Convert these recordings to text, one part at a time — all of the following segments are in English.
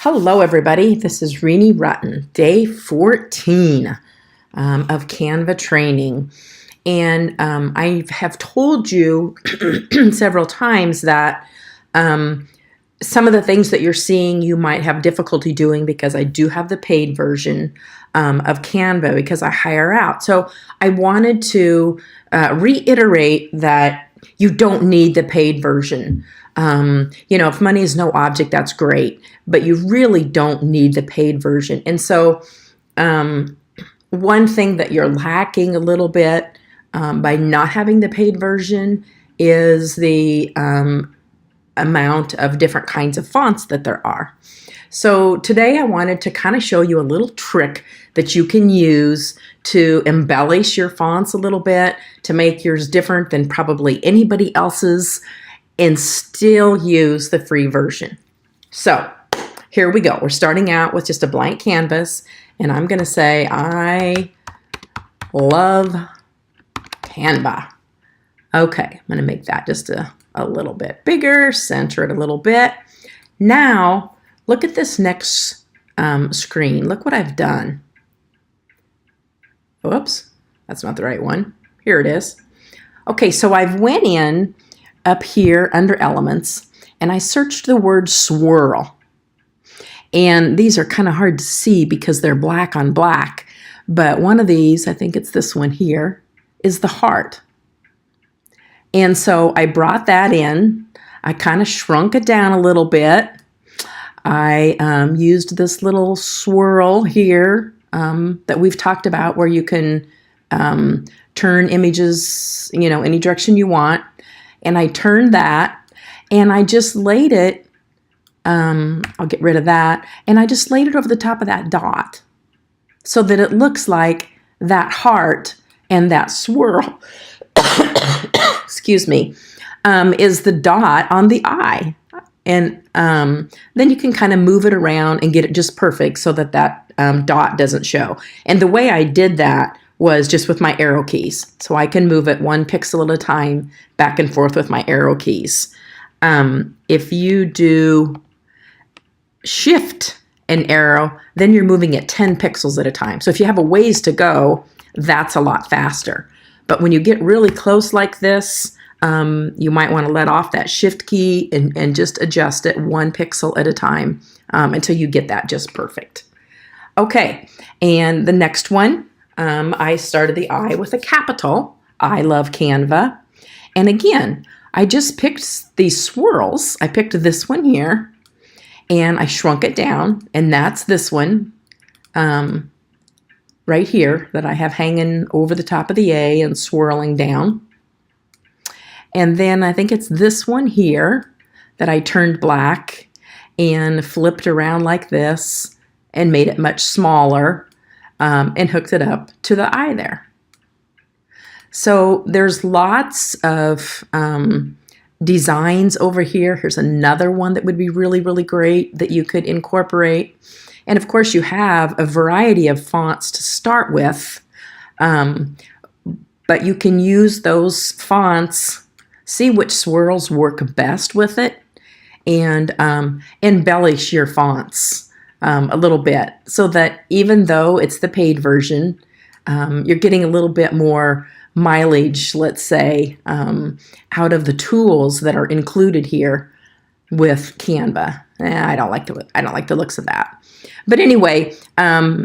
Hello, everybody. This is Renee Rutten, day 14 of Canva training. And I have told you several times that some of the things that you're seeing you might have difficulty doing because I do have the paid version of Canva because I hire out. So I wanted to reiterate that you don't need the paid version. If money is no object, that's great, but you really don't need the paid version. And so one thing that you're lacking a little bit by not having the paid version is the amount of different kinds of fonts that there are. So today I wanted to kind of show you a little trick that you can use to embellish your fonts a little bit, to make yours different than probably anybody else's, and still use the free version. So here we go. We're starting out with just a blank canvas, and I'm going to say, I love Canva. Okay, I'm going to make that just a little bit bigger, center it a little bit. Now, look at this next screen. Look what I've done. Whoops, that's not the right one. Here it is. Okay, so I've went in up here under elements and I searched the word swirl. And these are kind of hard to see because they're black on black. But one of these, I think it's this one here, is the heart. And so I brought that in. I kind of shrunk it down a little bit. I used this little swirl here that we've talked about where you can turn images, any direction you want. And I turned that and I just laid it, I'll get rid of that, and I just laid it over the top of that dot so that it looks like that heart and that swirl, excuse me, is the dot on the eye. And then you can kind of move it around and get it just perfect so that that dot doesn't show. And the way I did that was just with my arrow keys. So I can move it 1 pixel at a time back and forth with my arrow keys. If you do shift and arrow, then you're moving it 10 pixels at a time. So if you have a ways to go, that's a lot faster. But when you get really close like this, you might want to let off that shift key and just adjust it 1 pixel at a time until you get that just perfect. Okay, and the next one, I started the I with a capital. I love Canva. And again, I just picked these swirls. I picked this one here and I shrunk it down, and that's this one right here that I have hanging over the top of the A and swirling down. And then I think it's this one here that I turned black and flipped around like this and made it much smaller. And hooked it up to the eye there. So there's lots of designs over here. Here's another one that would be really, really great that you could incorporate. And of course you have a variety of fonts to start with, but you can use those fonts, see which swirls work best with it, and embellish your fonts a little bit so that even though it's the paid version, you're getting a little bit more mileage, let's say, out of the tools that are included here with Canva. I don't like the looks of that. But anyway,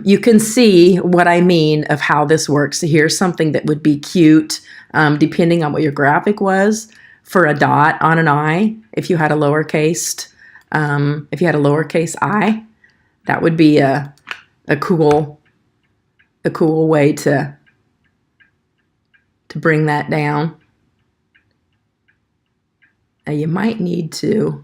you can see what I mean of how this works. So here's something that would be cute, depending on what your graphic was, for a dot on an eye. If you had a lowercase I, that would be a cool way to bring that down. Now you might need to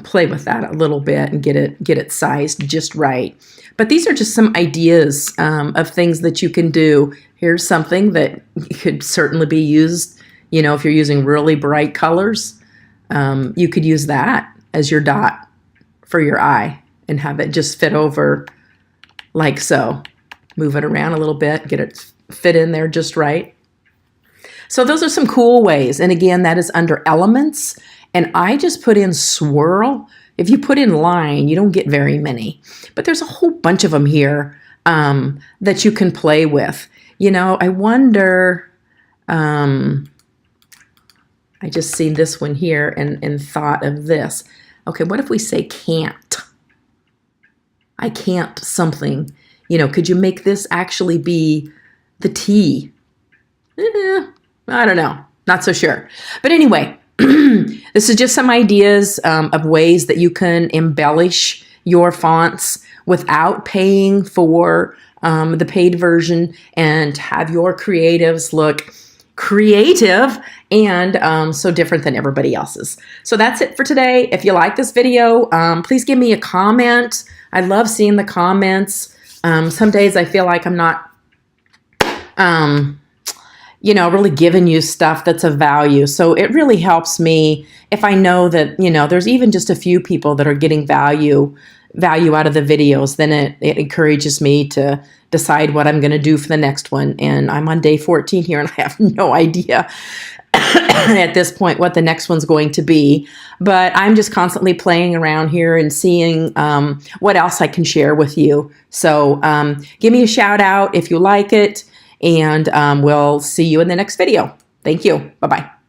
play with that a little bit and get it sized just right. But these are just some ideas of things that you can do. Here's something that could certainly be used. If you're using really bright colors, you could use that as your dot for your eye and have it just fit over like so. Move it around a little bit, get it fit in there just right. So those are some cool ways. And again, that is under elements. And I just put in swirl If you put in line, you don't get very many. But there's a whole bunch of them here that you can play with. You know, I wonder, I just seen this one here and thought of this. Okay, what if we say can't? I can't something. You know, could you make this actually be the T? I don't know. Not so sure. But anyway, this is just some ideas of ways that you can embellish your fonts without paying for the paid version and have your creatives look creative and so different than everybody else's. So that's it for today. If you like this video, please give me a comment. I love seeing the comments. Some days I feel like I'm not you know, really giving you stuff that's of value. So it really helps me if I know that, you know, there's even just a few people that are getting value out of the videos, then it encourages me to decide what I'm going to do for the next one. And I'm on day 14 here and I have no idea at this point what the next one's going to be. But I'm just constantly playing around here and seeing what else I can share with you. So give me a shout out if you like it. And we'll see you in the next video. Thank you. Bye-bye.